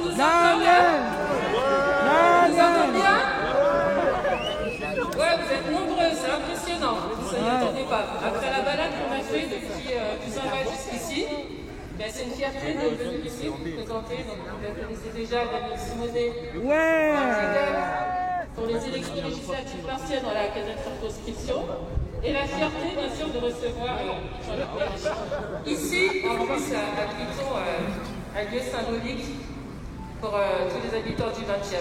vous entendez? Vous entendez bien? Ouais, vous êtes nombreux, c'est impressionnant. Vous n'y attendez pas. Après la balade qu'on a fait depuis Toussaint-Valle jusqu'ici, c'est une fierté de venir ici vous présenter. Donc, vous la connaissez déjà, Daniel Simonet. Ouais. Pour les élections législatives partielles dans la caserne circonscription. Et la fierté, bien sûr, de recevoir Jean-Luc Mélenchon. Ici, en plus, à Piton, un lieu symbolique pour tous les habitants du 20e.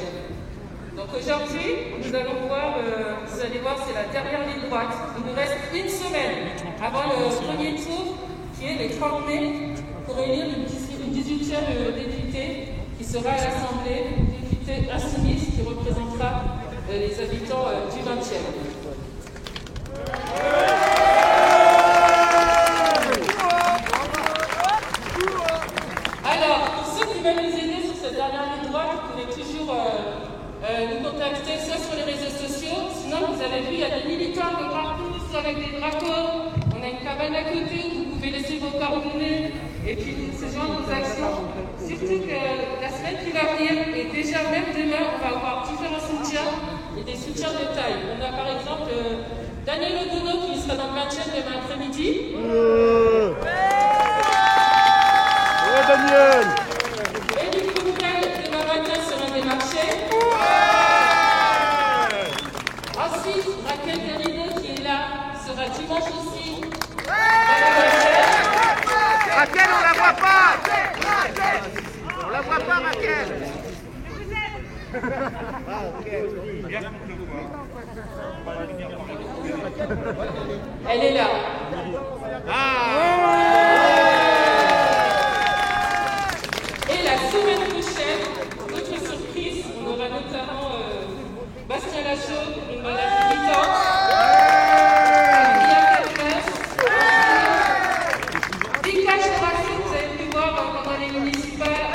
Donc aujourd'hui, nous allons voir, vous allez voir, c'est la dernière ligne droite. Il nous reste une semaine avant le premier tour, qui est les 30 mai, pour élire une 18e députée qui sera à l'Assemblée, une députée insoumise qui représentera les habitants du 20e. Alors, pour ceux qui veulent nous aider sur cette dernière ligne droite, vous pouvez toujours nous contacter soit sur les réseaux sociaux, sinon vous avez vu, il y a des militants de partout, soit avec des drapeaux, on a une cabane à côté où vous pouvez laisser vos coordonnées et puis se joindre aux actions. Surtout que la semaine qui va venir, et déjà même demain, on va avoir différents soutiens et des soutiens de taille. On a par exemple Daniel Odono qui sera dans le 20e demain après-midi. Ouais, Daniel. Élie Coupel demain matin sur un des marchés. Ensuite, Raquel Derrida qui est là sera dimanche aussi. Raquel, on la voit pas. On la voit pas, Raquel. Elle est là. Et la semaine prochaine, autre surprise, on aura notamment Bastien Lachaud pour une balade militante. Vikash Rassou, vous avez pu voir pendant les municipales.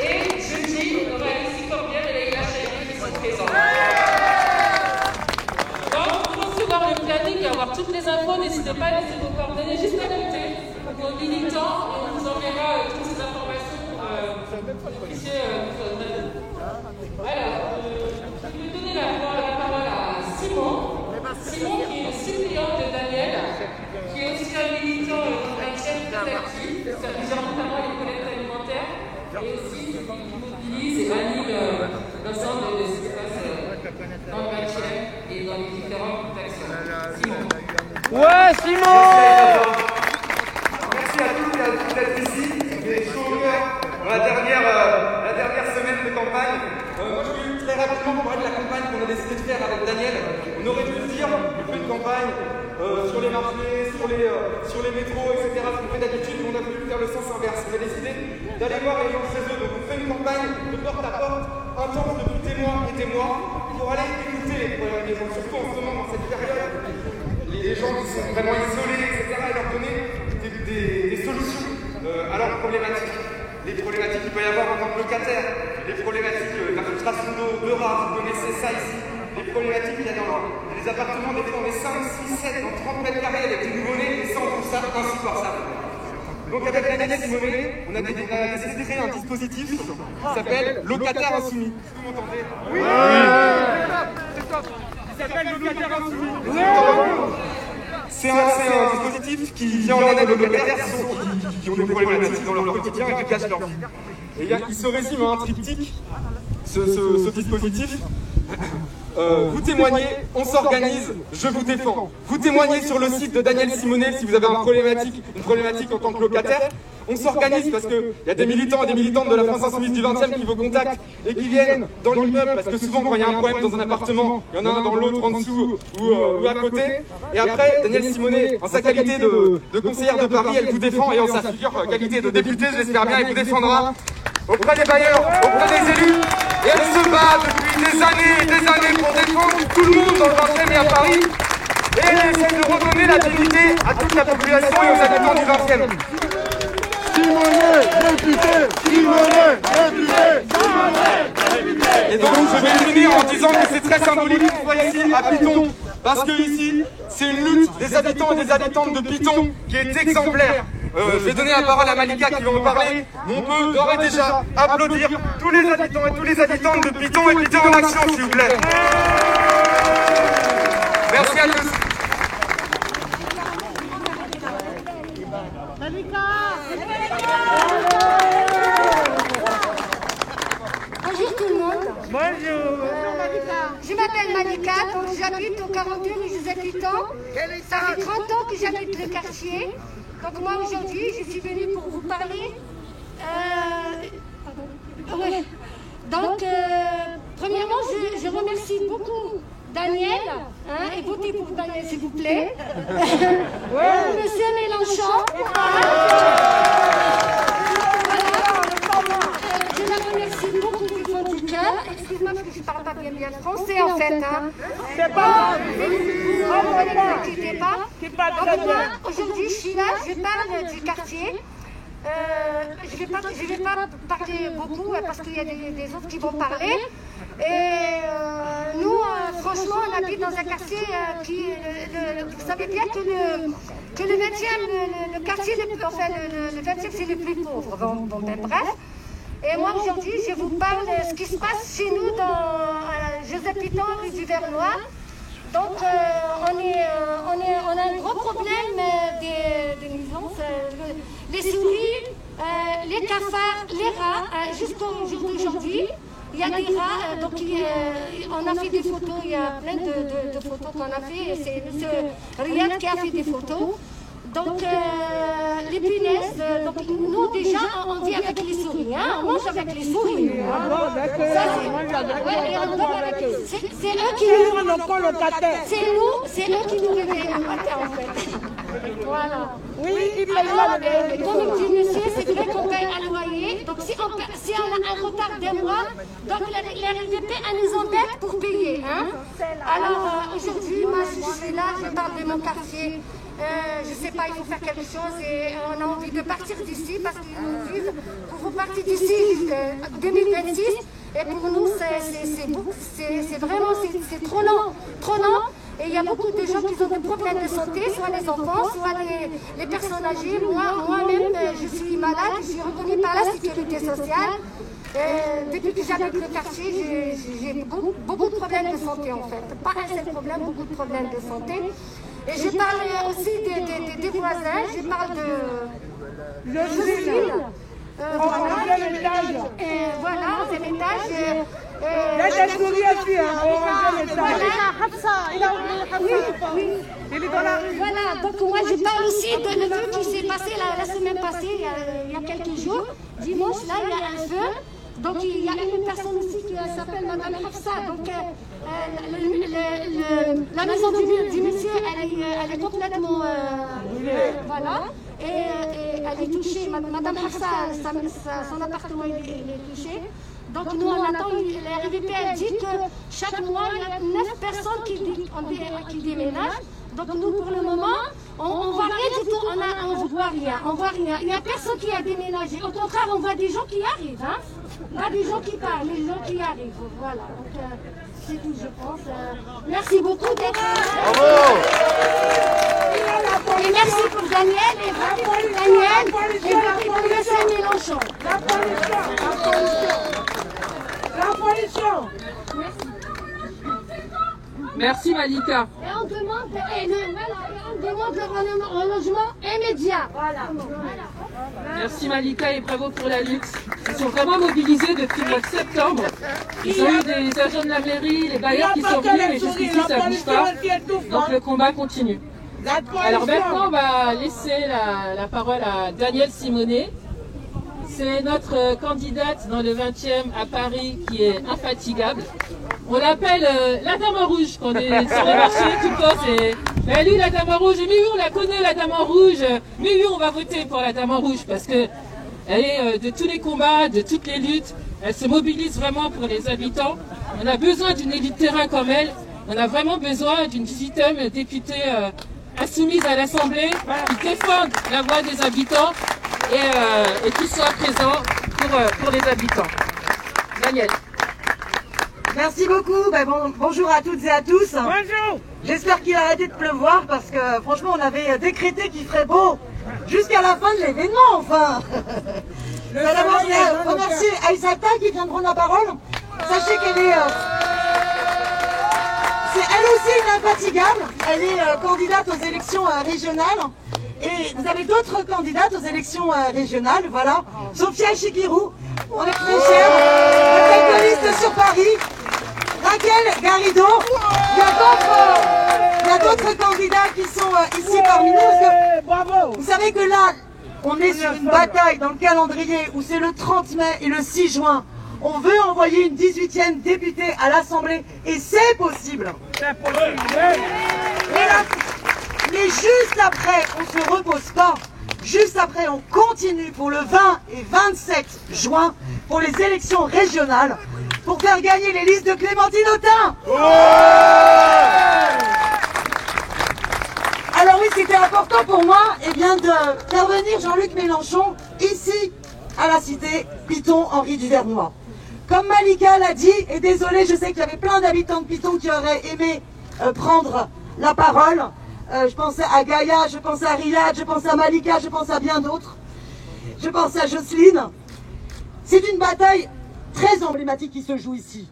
Et jeudi, on aura Alexis Corbière et Leïla Chahi qui sont présents. Donc, pour recevoir le planning et avoir toutes les infos, n'hésitez pas à laisser vos coordonnées juste à côté aux militants et on vous enverra toutes ces informations pour que vous puissiez nous donner. Alors, je vais donner la parole à Simon. Simon qui est le suppléant de Daniel, qui est aussi un militant d'un chef très actif, qui gère notamment les collectes alimentaires et aussi qui mobilise et anime l'ensemble de ce qui se passe dans le 20e et dans les différentes actions. Simon. Ouais, Simon. Merci à tous et à toutes d'être ici. Des chaud au cœur dans la dernière semaine de campagne. Moi, je voulais très rapidement parler de la campagne qu'on a décidé de faire avec Daniel. On aurait dû se dire, on fait une campagne sur les marchés, sur les métros, etc. Ce qu'on fait d'habitude, mais on a voulu faire le sens inverse. On a décidé d'aller voir les gens chez eux. Donc, on fait une campagne de porte à porte, intense depuis des mois et des mois, pour aller écouter les problèmes des gens, surtout en ce moment, dans cette période. Les gens qui sont vraiment isolés, etc., et leur donner des solutions à leurs problématiques. Les problématiques qu'il peut y avoir en tant que locataire, les problématiques d'infiltration d'eau, de rats, vous connaissez ça ici. Les problématiques qu'il y a dans les appartements, des fois on est 5, 6, 7, dans 30 mètres carrés avec des nouveau-nés, et ça on trouve ça insupportable. Donc avec Daniel Simonet, on a décidé de créer un dispositif qui s'appelle Locataire Insoumis. Vous m'entendez? Oui. Il s'appelle Locataire Insoumis. C'est un dispositif qui vient en aide aux locataires qui ont des problématiques dans leur quotidien et qui cachent leur vie. Et il se résume à un triptyque, ce dispositif. Vous témoignez, on s'organise, je vous défends. Vous témoignez sur le site de Daniel Simonet si vous avez une problématique en tant que locataire. On s'organise parce qu'il y a des militants et des militantes de la France Insoumise du 20e qui vous contactent et qui viennent dans l'immeuble parce que souvent quand il y a un problème dans un appartement, il y en a un dans l'autre, en dessous ou à côté. Et après, Daniel Simonet, en sa qualité de conseillère de Paris, elle vous défend et en sa future qualité de députée, j'espère bien, elle vous défendra auprès des bailleurs, auprès des élus. Et elle se bat depuis des années et des années pour défendre tout le monde dans le 20e et à Paris. Et elle essaie de redonner la dignité à toute la population et aux habitants du 20e. Simonet, député. Simonet, député. Simonet, député. Et donc je vais finir en disant que c'est très symbolique qu'on soit ici à Piton. Parce que ici, c'est une lutte des habitants et des habitantes de Piton qui est exemplaire. je vais donner la parole à Malika qui va en parler. Mais on peut d'ores et déjà applaudir tous les habitants et tous les habitantes de Piton et Piton en action, s'il vous plaît. Merci à tous. Bonjour tout le monde. Bonjour. Je m'appelle Malika, donc j'habite au 42 rue Joseph Piton. Ça fait 30 ans que j'habite le quartier. Donc moi aujourd'hui, je suis venue pour vous parler. Oui. Donc, premièrement, je remercie beaucoup Daniel, et votez pour Daniel s'il vous plaît. Monsieur Mélenchon. Je la remercie beaucoup du fond du cœur. Excuse-moi parce que je ne parle pas bien français en fait. C'est pas. Ne vous inquiétez pas. Donc moi, aujourd'hui, je suis là, je parle du quartier. Je vais pas parler beaucoup parce qu'il y a des autres qui vont parler. Et nous, franchement, on habite dans un quartier qui, vous savez bien que le 20e, le quartier, enfin le 20e, c'est le plus pauvre. Bon, ben, bref. Et moi, aujourd'hui, je vous parle de ce qui se passe chez nous dans Joseph Piton, rue du Vernois. Donc, on a un gros problème des nuisances. Les souris, les cafards, les rats, jusqu'au jour d'aujourd'hui. Il y a des rats, donc on a fait des photos, il y a plein de photos qu'on a fait, c'est M. Riyad qui a fait des photos. Donc les punaises, donc nous déjà on vit avec les souris, on mange avec les souris. C'est eux qui nous réveillent à matin en fait. Voilà. Oui, alors, comme dit monsieur, c'est vrai qu'on paye un loyer. Donc si on a un retard d'un mois, donc la RDP elle nous embête pour payer. Alors aujourd'hui, moi je suis là, je parle de mon quartier. Je ne sais pas, il faut faire quelque chose et on a envie de partir d'ici parce qu'ils nous disent qu'il faut partir d'ici jusqu'en 2026 et pour nous c'est vraiment trop long. Et il y a beaucoup de gens qui ont des problèmes de santé, soit les enfants, soit les personnes âgées. Moi-même, je suis malade, je suis reconnue par la sécurité sociale. Depuis que j'habite le quartier, j'ai beaucoup de problèmes de santé en fait. Pas un seul problème, beaucoup de problèmes de santé. Et je parle aussi des voisins, je parle de Joséphine. Voilà, c'est l'étage. Il y a des souris aussi, Voilà, donc moi je parle aussi de l'event qui s'est passé la semaine passée, il y a quelques jours. Dimanche, là, il y a un feu. Donc il y a une personne aussi qui s'appelle Madame Hafsa. Donc la maison du monsieur, elle est complètement voilà. Et elle est touchée. Madame Hafsa, son appartement il est touché. Donc nous on attend. La RDP elle dit que chaque mois il y a 9 personnes qui déménagent. Donc nous pour le moment, on voit rien du tout, on voit rien. Il n'y a personne qui a déménagé. Au contraire, on voit des gens qui arrivent. Pas des gens qui parlent, des gens qui arrivent. Voilà, donc c'est tout je pense. Merci beaucoup d'être là. Bravo. Et merci pour Daniel, et bravo pour Daniel, et pour M. Mélenchon. La pollution. Merci Malika. Et on demande le logement immédiat. Voilà. Merci Malika et bravo pour la lutte. Ils sont vraiment mobilisés depuis le mois de septembre. Ils ont eu des agents de la mairie, les bailleurs qui sont venus, mais jusqu'ici ça ne bouge pas. Donc le combat continue. Alors maintenant on va laisser la parole à Danielle Simonet. C'est notre candidate dans le 20e à Paris qui est infatigable. On l'appelle la dame en rouge quand on est sur le marché tout le temps. Mais lui, la dame en rouge, mais oui, on la connaît, la dame en rouge. Mais oui, on va voter pour la dame en rouge parce que elle est de tous les combats, de toutes les luttes. Elle se mobilise vraiment pour les habitants. On a besoin d'une élite de terrain comme elle. On a vraiment besoin d'une citoyenne députée insoumise à l'Assemblée qui défende la voix des habitants et qui soit présent pour les habitants. Daniel. Merci beaucoup. Bonjour à toutes et à tous. Bonjour. J'espère qu'il a arrêté de pleuvoir parce que franchement on avait décrété qu'il ferait beau jusqu'à la fin de l'événement, enfin. D'abord, je voulais remercier Aïssata qui vient de prendre la parole. Sachez qu'elle est... c'est elle aussi une infatigable. Elle est candidate aux élections régionales. Et vous avez d'autres candidates aux élections régionales, voilà. Sophia Chikirou, on est très chers. La tête de liste sur Paris. Raquel Garrido. Il y a d'autres candidats qui sont ici parmi nous. Parce que vous savez que là, on est sur une bataille dans le calendrier où c'est le 30 mai et le 6 juin. On veut envoyer une 18e députée à l'Assemblée et c'est possible. C'est possible. Mais juste après, on ne se repose pas. Juste après, on continue pour le 20 et 27 juin pour les élections régionales pour faire gagner les listes de Clémentine Autain. Alors oui, c'était important pour moi de faire venir Jean-Luc Mélenchon ici à la cité Piton Henri Duvernois. Comme Malika l'a dit, et désolé, je sais qu'il y avait plein d'habitants de Piton qui auraient aimé prendre la parole. Je pensais à Gaïa, je pense à Riyad, je pense à Malika, je pense à bien d'autres. Je pense à Jocelyne. C'est une bataille très emblématique qui se joue ici.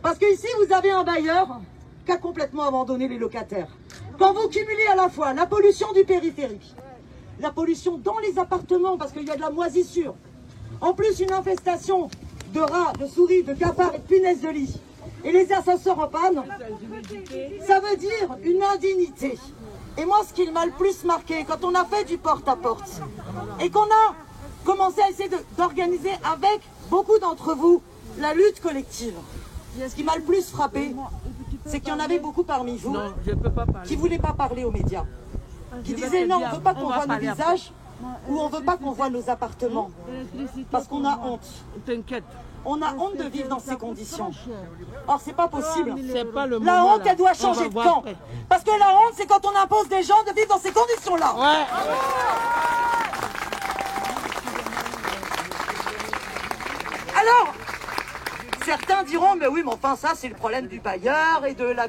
Parce que ici, vous avez un bailleur qui a complètement abandonné les locataires. Quand vous cumulez à la fois la pollution du périphérique, la pollution dans les appartements parce qu'il y a de la moisissure, en plus une infestation de rats, de souris, de cafards et de punaises de lit, et les ascenseurs en panne, ça veut dire une indignité. Et moi, ce qui m'a le plus marqué, quand on a fait du porte-à-porte, et qu'on a commencé à essayer d'organiser avec beaucoup d'entre vous la lutte collective, ce qui m'a le plus frappé, c'est qu'il y en avait beaucoup parmi vous qui ne voulaient pas parler aux médias, qui disaient non, on ne veut pas qu'on voit nos visages, ou on ne veut pas qu'on voit nos appartements, parce qu'on a honte. On a honte de vivre dans ces conditions. Or, c'est pas possible. La honte, elle doit changer de camp. Parce que la honte, c'est quand on impose des gens de vivre dans ces conditions-là. Alors, certains diront, mais oui, mais enfin, ça, c'est le problème du bailleur et de la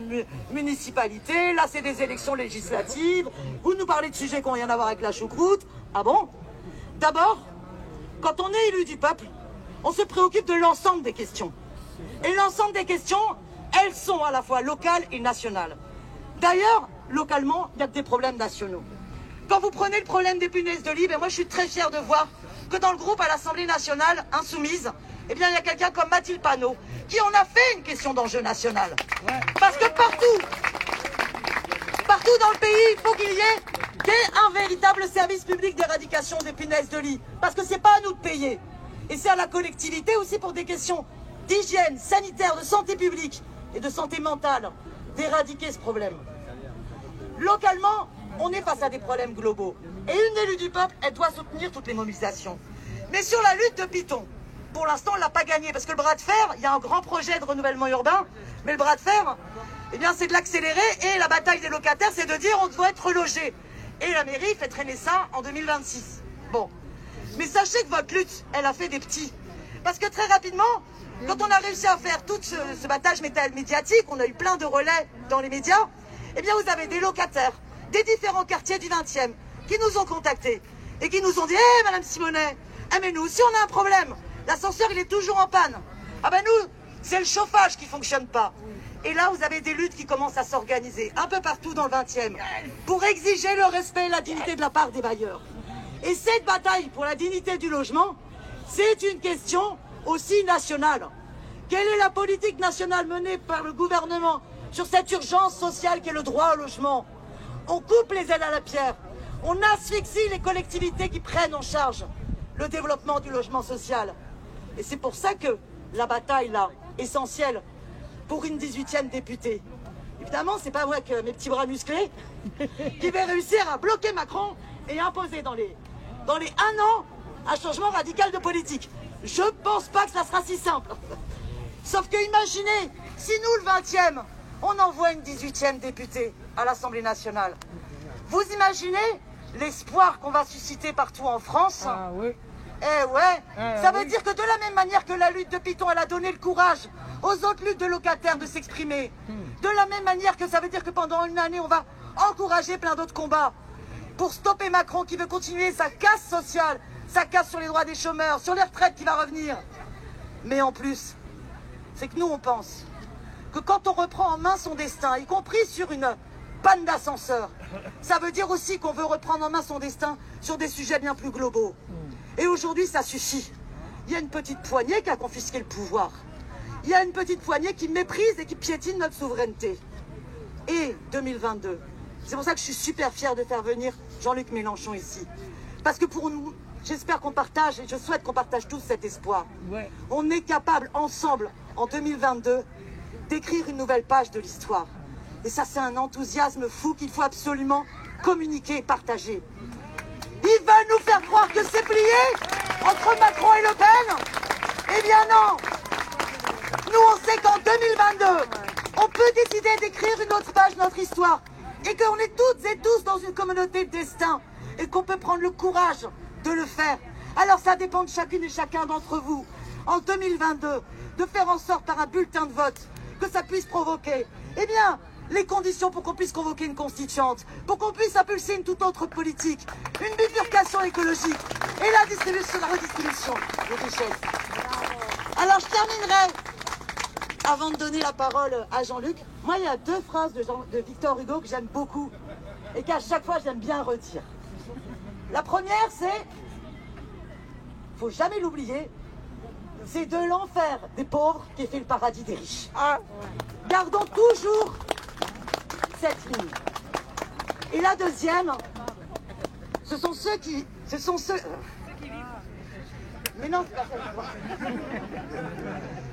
municipalité. Là, c'est des élections législatives. Vous nous parlez de sujets qui n'ont rien à voir avec la choucroute. Ah bon? D'abord, quand on est élu du peuple, on se préoccupe de l'ensemble des questions. Et l'ensemble des questions, elles sont à la fois locales et nationales. D'ailleurs, localement, il y a des problèmes nationaux. Quand vous prenez le problème des punaises de lit, moi je suis très fière de voir que dans le groupe à l'Assemblée nationale insoumise, il y a quelqu'un comme Mathilde Panot qui en a fait une question d'enjeu national. Parce que partout dans le pays, il faut qu'il y ait un véritable service public d'éradication des punaises de lit. Parce que c'est pas à nous de payer. Et c'est à la collectivité aussi pour des questions d'hygiène, sanitaire, de santé publique et de santé mentale d'éradiquer ce problème. Localement, on est face à des problèmes globaux. Et une élue du peuple, elle doit soutenir toutes les mobilisations. Mais sur la lutte de Piton, pour l'instant, on ne l'a pas gagné. Parce que le bras de fer, il y a un grand projet de renouvellement urbain. Mais le bras de fer, c'est de l'accélérer. Et la bataille des locataires, c'est de dire on doit être relogé. Et la mairie fait traîner ça en 2026. Bon. Mais sachez que votre lutte, elle a fait des petits. Parce que très rapidement, quand on a réussi à faire tout ce battage médiatique, on a eu plein de relais dans les médias, vous avez des locataires des différents quartiers du 20e qui nous ont contactés et qui nous ont dit « Madame Simonet, mais nous aussi on a un problème. L'ascenseur, il est toujours en panne. Ah ben nous, c'est le chauffage qui ne fonctionne pas. » Et là, vous avez des luttes qui commencent à s'organiser un peu partout dans le 20e pour exiger le respect et la dignité de la part des bailleurs. Et cette bataille pour la dignité du logement, c'est une question aussi nationale. Quelle est la politique nationale menée par le gouvernement sur cette urgence sociale qu'est le droit au logement? On coupe les aides à la pierre, on asphyxie les collectivités qui prennent en charge le développement du logement social. Et c'est pour ça que la bataille, là, essentielle pour une 18e députée. Évidemment, c'est pas moi que mes petits bras musclés qui vais réussir à bloquer Macron et imposer dans les 1 an un changement radical de politique. Je pense pas que ça sera si simple. Sauf que imaginez, si nous, le 20e, on envoie une 18e députée à l'Assemblée nationale. Vous imaginez l'espoir qu'on va susciter partout en France? Ah oui. Eh ouais, ça veut dire que de la même manière que la lutte de Piton, elle a donné le courage aux autres luttes de locataires de s'exprimer, de la même manière que ça veut dire que pendant une année, on va encourager plein d'autres combats. pour stopper Macron qui veut continuer sa casse sociale, sa casse sur les droits des chômeurs, sur les retraites qui va revenir. Mais en plus, c'est que nous on pense que quand on reprend en main son destin, y compris sur une panne d'ascenseur, ça veut dire aussi qu'on veut reprendre en main son destin sur des sujets bien plus globaux. Et aujourd'hui, ça suffit. Il y a une petite poignée qui a confisqué le pouvoir. Il y a une petite poignée qui méprise et qui piétine notre souveraineté. Et 2022, c'est pour ça que je suis super fière de faire venir Jean-Luc Mélenchon ici. Parce que pour nous, j'espère qu'on partage, et je souhaite qu'on partage tous cet espoir. Ouais. On est capable ensemble, en 2022, d'écrire une nouvelle page de l'histoire. Et ça, c'est un enthousiasme fou qu'il faut absolument communiquer et partager. Ils veulent nous faire croire que c'est plié entre Macron et Le Pen. Eh bien non. Nous, on sait qu'en 2022, on peut décider d'écrire une autre page de notre histoire. Et qu'on est toutes et tous dans une communauté de destin. Et qu'on peut prendre le courage de le faire. Alors ça dépend de chacune et chacun d'entre vous, en 2022, de faire en sorte par un bulletin de vote que ça puisse provoquer, eh bien, les conditions pour qu'on puisse convoquer une constituante, pour qu'on puisse impulser une toute autre politique, une bifurcation écologique et la redistribution des richesses. Alors je terminerai, avant de donner la parole à Jean-Luc. Moi, il y a deux phrases de Victor Hugo que j'aime beaucoup et qu'à chaque fois j'aime bien redire. La première, c'est, faut jamais l'oublier, c'est de l'enfer des pauvres qui fait le paradis des riches. Gardons toujours cette ligne. Et la deuxième, ce sont ceux qui... Mais non, c'est pas ça.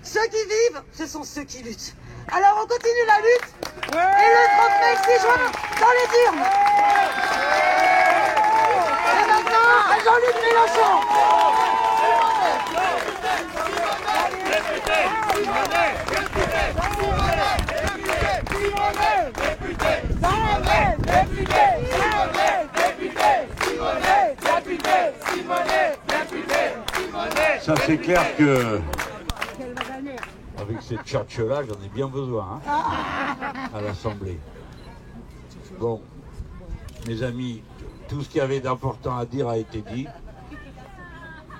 Ceux qui vivent, ce sont ceux qui luttent. Alors on continue la lutte, et le 30 mai 6 juin, dans les urnes. Et maintenant, à Jean-Luc Mélenchon. Ça c'est clair que avec cette tchatche-là, j'en ai bien besoin à l'Assemblée. Bon, mes amis, tout ce qu'il y avait d'important à dire a été dit.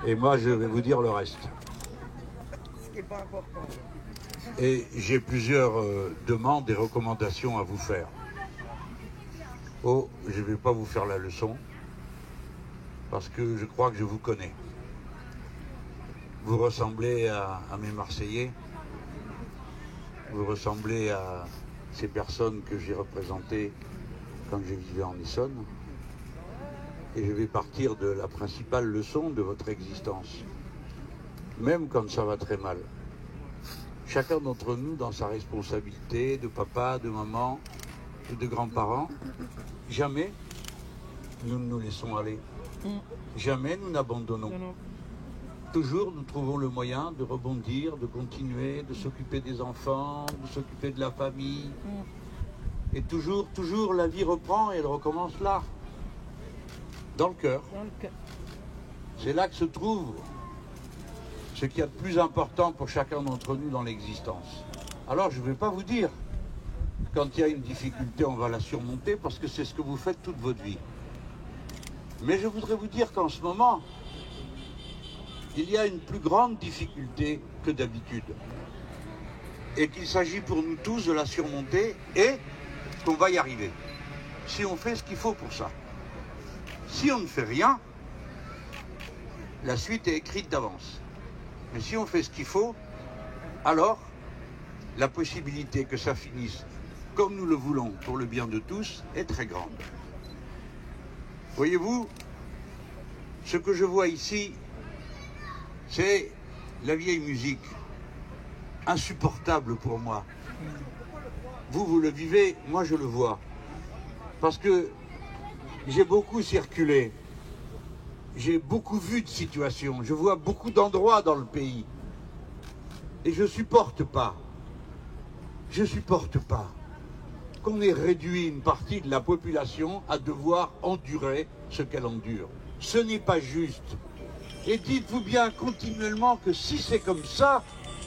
Et moi, je vais vous dire le reste. Et j'ai plusieurs demandes et recommandations à vous faire. Oh, je ne vais pas vous faire la leçon, parce que je crois que je vous connais. Vous ressemblez à mes Marseillais, vous ressemblez à ces personnes que j'ai représentées quand je vivais en Essonne. Et je vais partir de la principale leçon de votre existence. Même quand ça va très mal. Chacun d'entre nous, dans sa responsabilité de papa, de maman ou de grands-parents, jamais nous ne nous laissons aller. Jamais nous n'abandonnons. Toujours nous trouvons le moyen de rebondir, de continuer, de s'occuper des enfants, de s'occuper de la famille. Et toujours la vie reprend et elle recommence là. Dans le cœur. C'est là que se trouve ce qu'il y a de plus important pour chacun d'entre nous dans l'existence. Alors je ne vais pas vous dire, quand il y a une difficulté, on va la surmonter, parce que c'est ce que vous faites toute votre vie. Mais je voudrais vous dire qu'en ce moment, il y a une plus grande difficulté que d'habitude. Et qu'il s'agit pour nous tous de la surmonter et qu'on va y arriver. Si on fait ce qu'il faut pour ça. Si on ne fait rien, la suite est écrite d'avance. Mais si on fait ce qu'il faut, alors la possibilité que ça finisse comme nous le voulons pour le bien de tous est très grande. Voyez-vous, ce que je vois ici, c'est la vieille musique, insupportable pour moi. Vous le vivez, moi je le vois. Parce que j'ai beaucoup circulé, j'ai beaucoup vu de situations, je vois beaucoup d'endroits dans le pays. Et je supporte pas qu'on ait réduit une partie de la population à devoir endurer ce qu'elle endure. Ce n'est pas juste. Et dites-vous bien continuellement que si c'est comme ça,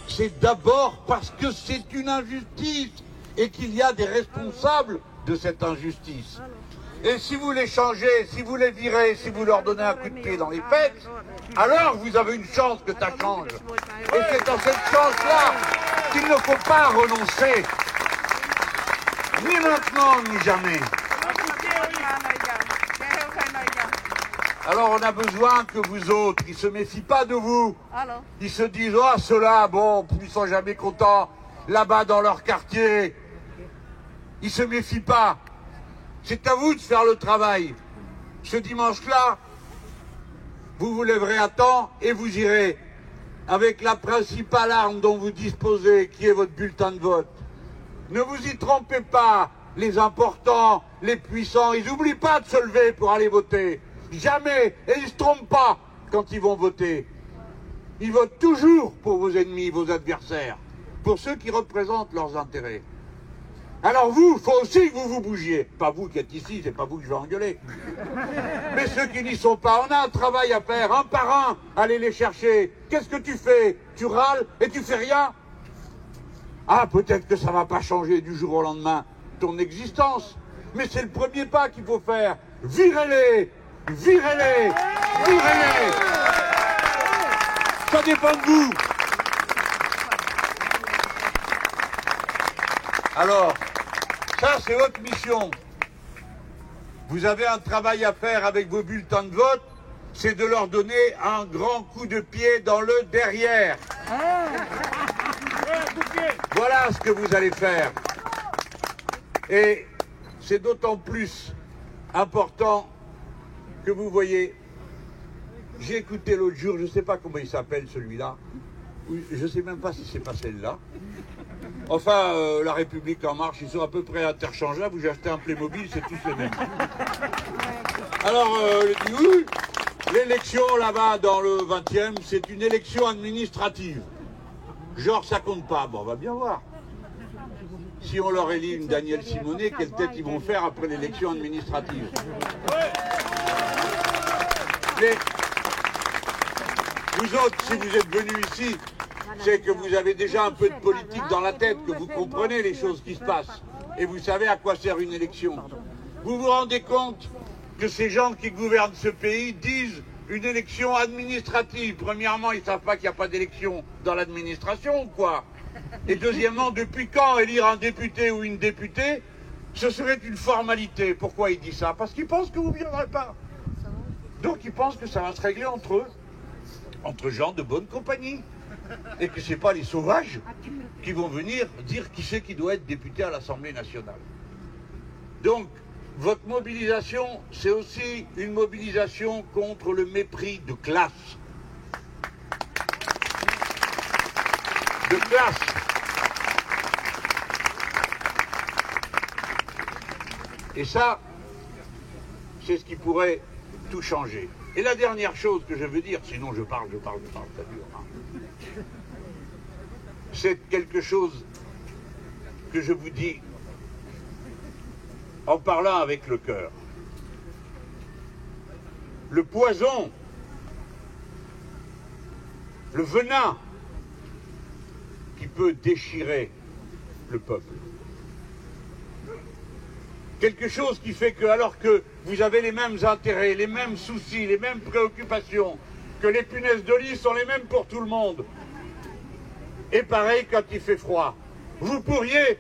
c'est d'abord parce que c'est une injustice et qu'il y a des responsables de cette injustice. Et si vous les changez, si vous les virez, si vous leur donnez un coup de pied dans les fesses, alors vous avez une chance que ça change. Et c'est dans cette chance-là qu'il ne faut pas renoncer. Ni maintenant, ni jamais. Alors on a besoin que vous autres, qui ne se méfient pas de vous, qui se disent « Oh, ceux-là, bon, ils sont jamais contents, là-bas dans leur quartier. » Ils ne se méfient pas. C'est à vous de faire le travail. Ce dimanche-là, vous vous lèverez à temps et vous irez avec la principale arme dont vous disposez, qui est votre bulletin de vote. Ne vous y trompez pas, les importants, les puissants, ils n'oublient pas de se lever pour aller voter. Jamais. Et ils ne se trompent pas quand ils vont voter. Ils votent toujours pour vos ennemis, vos adversaires, pour ceux qui représentent leurs intérêts. Alors vous, il faut aussi que vous vous bougiez. Pas vous qui êtes ici, c'est pas vous que je vais engueuler. Mais ceux qui n'y sont pas, on a un travail à faire, un par un, allez les chercher. Qu'est-ce que tu fais? Tu râles et tu fais rien? Ah, peut-être que ça va pas changer du jour au lendemain ton existence. Mais c'est le premier pas qu'il faut faire. Virez-les! Virez-les! Virez-les! Ça dépend de vous. Alors, ça c'est votre mission. Vous avez un travail à faire avec vos bulletins de vote, c'est de leur donner un grand coup de pied dans le derrière. Voilà ce que vous allez faire. Et c'est d'autant plus important que vous voyez, j'ai écouté l'autre jour, je ne sais pas comment il s'appelle celui-là, je ne sais même pas si c'est pas celle-là. Enfin, La République En Marche, ils sont à peu près interchangeables, vous achetez un Playmobil, c'est tous les mêmes. Alors, oui, l'élection là-bas dans le 20e, c'est une élection administrative. Genre, ça compte pas. Bon, on va bien voir. Si on leur élit une Danielle Simonet, quelle tête ils vont faire après l'élection administrative? Mais vous autres, si vous êtes venus ici, c'est que vous avez déjà un peu de politique dans la tête, que vous comprenez les choses qui se passent. Et vous savez à quoi sert une élection. Vous vous rendez compte que ces gens qui gouvernent ce pays disent une élection administrative. Premièrement, ils ne savent pas qu'il n'y a pas d'élection dans l'administration ou quoi. Et deuxièmement, depuis quand élire un député ou une députée, ce serait une formalité. Pourquoi ils disent ça? Parce qu'ils pensent que vous ne viendrez pas. Donc ils pensent que ça va se régler entre eux, entre gens de bonne compagnie. Et que ce n'est pas les sauvages qui vont venir dire qui c'est qui doit être député à l'Assemblée nationale. Donc, votre mobilisation, c'est aussi une mobilisation contre le mépris de classe. De classe. Et ça, c'est ce qui pourrait tout changer. Et la dernière chose que je veux dire, sinon je parle, ça dure. Hein. C'est quelque chose que je vous dis en parlant avec le cœur. Le poison, le venin qui peut déchirer le peuple. Quelque chose qui fait que, alors que vous avez les mêmes intérêts, les mêmes soucis, les mêmes préoccupations, que les punaises de lit sont les mêmes pour tout le monde, et pareil quand il fait froid, vous pourriez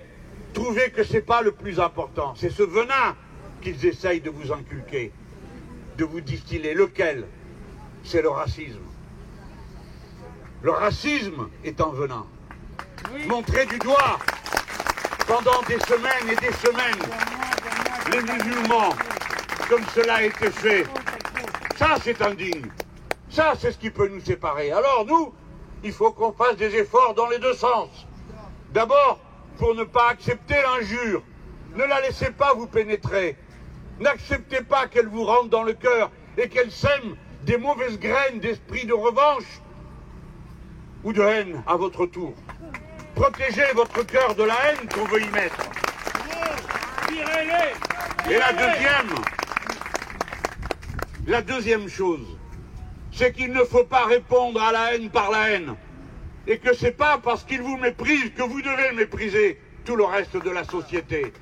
trouver que ce n'est pas le plus important. C'est ce venin qu'ils essayent de vous inculquer, de vous distiller. Lequel? C'est le racisme. Le racisme est un venin. Montrez du doigt pendant des semaines et des semaines les musulmans, comme cela a été fait. Ça, c'est indigne. Ça, c'est ce qui peut nous séparer. Alors nous, il faut qu'on fasse des efforts dans les deux sens. D'abord, pour ne pas accepter l'injure. Ne la laissez pas vous pénétrer. N'acceptez pas qu'elle vous rentre dans le cœur et qu'elle sème des mauvaises graines d'esprit de revanche ou de haine à votre tour. Protégez votre cœur de la haine qu'on veut y mettre. Et la deuxième chose, c'est qu'il ne faut pas répondre à la haine par la haine. Et que c'est pas parce qu'ils vous méprisent que vous devez mépriser tout le reste de la société.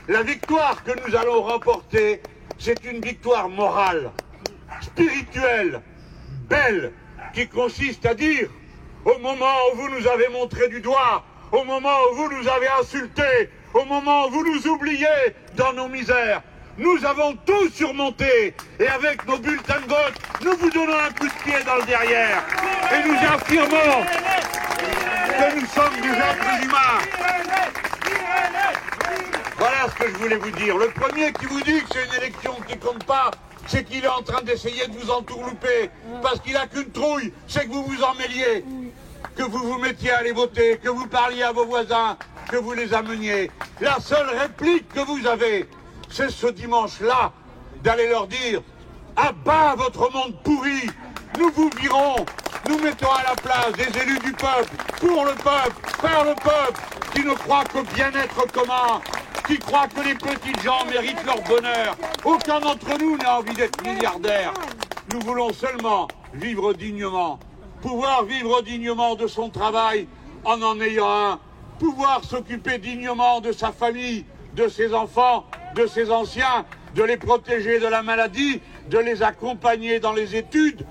La victoire que nous allons remporter, c'est une victoire morale, spirituelle, belle, qui consiste à dire, au moment où vous nous avez montré du doigt, au moment où vous nous avez insultés, au moment où vous nous oubliez dans nos misères, nous avons tout surmonté. Et avec nos bulletins de vote, nous vous donnons un coup de pied dans le derrière. Et nous affirmons que nous sommes des êtres humains. Voilà ce que je voulais vous dire. Le premier qui vous dit que c'est une élection qui compte pas, c'est qu'il est en train d'essayer de vous entourlouper. Parce qu'il n'a qu'une trouille, c'est que vous vous en mêliez. Que vous vous mettiez à aller voter, que vous parliez à vos voisins, que vous les ameniez. La seule réplique que vous avez, c'est ce dimanche-là, d'aller leur dire « À bas votre monde pourri, nous vous virons, nous mettons à la place des élus du peuple, pour le peuple, par le peuple, qui ne croient qu'au bien-être commun, qui croient que les petites gens méritent leur bonheur. Aucun d'entre nous n'a envie d'être milliardaire. Nous voulons seulement vivre dignement, pouvoir vivre dignement de son travail en ayant un, pouvoir s'occuper dignement de sa famille, de ses enfants, de ses anciens, de les protéger de la maladie, de les accompagner dans les études,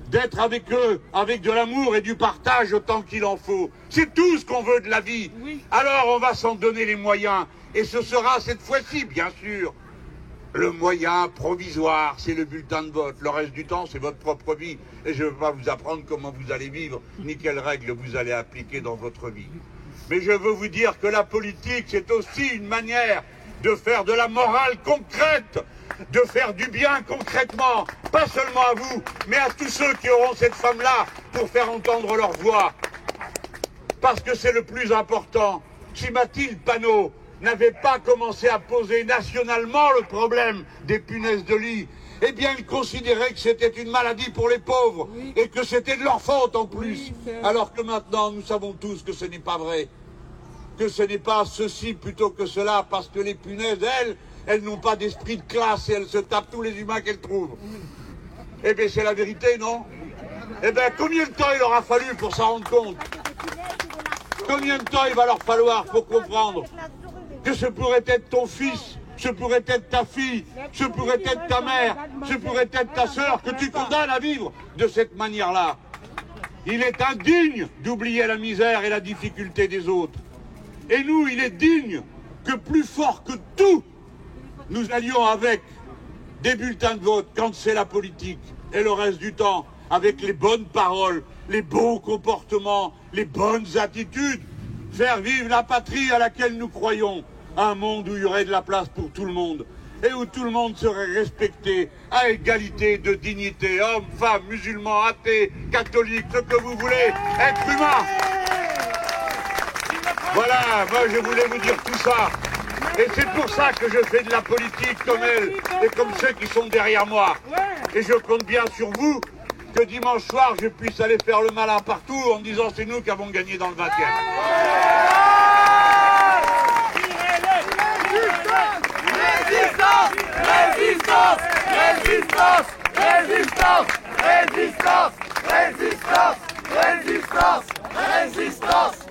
d'être avec eux, avec de l'amour et du partage autant qu'il en faut. C'est tout ce qu'on veut de la vie. Alors on va s'en donner les moyens. Et ce sera cette fois-ci, bien sûr, le moyen provisoire, c'est le bulletin de vote. Le reste du temps, c'est votre propre vie. Et je ne veux pas vous apprendre comment vous allez vivre, ni quelles règles vous allez appliquer dans votre vie. Mais je veux vous dire que la politique, c'est aussi une manière de faire de la morale concrète, de faire du bien concrètement, pas seulement à vous, mais à tous ceux qui auront cette femme-là pour faire entendre leur voix. Parce que c'est le plus important. Si Mathilde Panot n'avait pas commencé à poser nationalement le problème des punaises de lit, eh bien, il considérait que c'était une maladie pour les pauvres et que c'était de leur faute en plus. Alors que maintenant, nous savons tous que ce n'est pas vrai. Que ce n'est pas ceci plutôt que cela, parce que les punaises, elles n'ont pas d'esprit de classe et elles se tapent tous les humains qu'elles trouvent. Eh bien, c'est la vérité, non? Eh bien, combien de temps il aura fallu pour s'en rendre compte? Combien de temps il va leur falloir pour comprendre que ce pourrait être ton fils, ce pourrait être ta fille, ce pourrait être ta mère, ce pourrait être ta sœur, que tu condamnes à vivre de cette manière-là? Il est indigne d'oublier la misère et la difficulté des autres. Et nous, il est digne que plus fort que tout, nous allions avec des bulletins de vote quand c'est la politique et le reste du temps avec les bonnes paroles, les bons comportements, les bonnes attitudes, faire vivre la patrie à laquelle nous croyons, un monde où il y aurait de la place pour tout le monde et où tout le monde serait respecté à égalité de dignité, hommes, femmes, musulmans, athées, catholiques, ce que vous voulez, être humain. Voilà, moi je voulais vous dire tout ça. Et c'est pour ça que je fais de la politique comme elle et comme ceux qui sont derrière moi. Et je compte bien sur vous que dimanche soir je puisse aller faire le malin partout en disant c'est nous qui avons gagné dans le 20e. Résistance, résistance, résistance, résistance, résistance, résistance, résistance, résistance,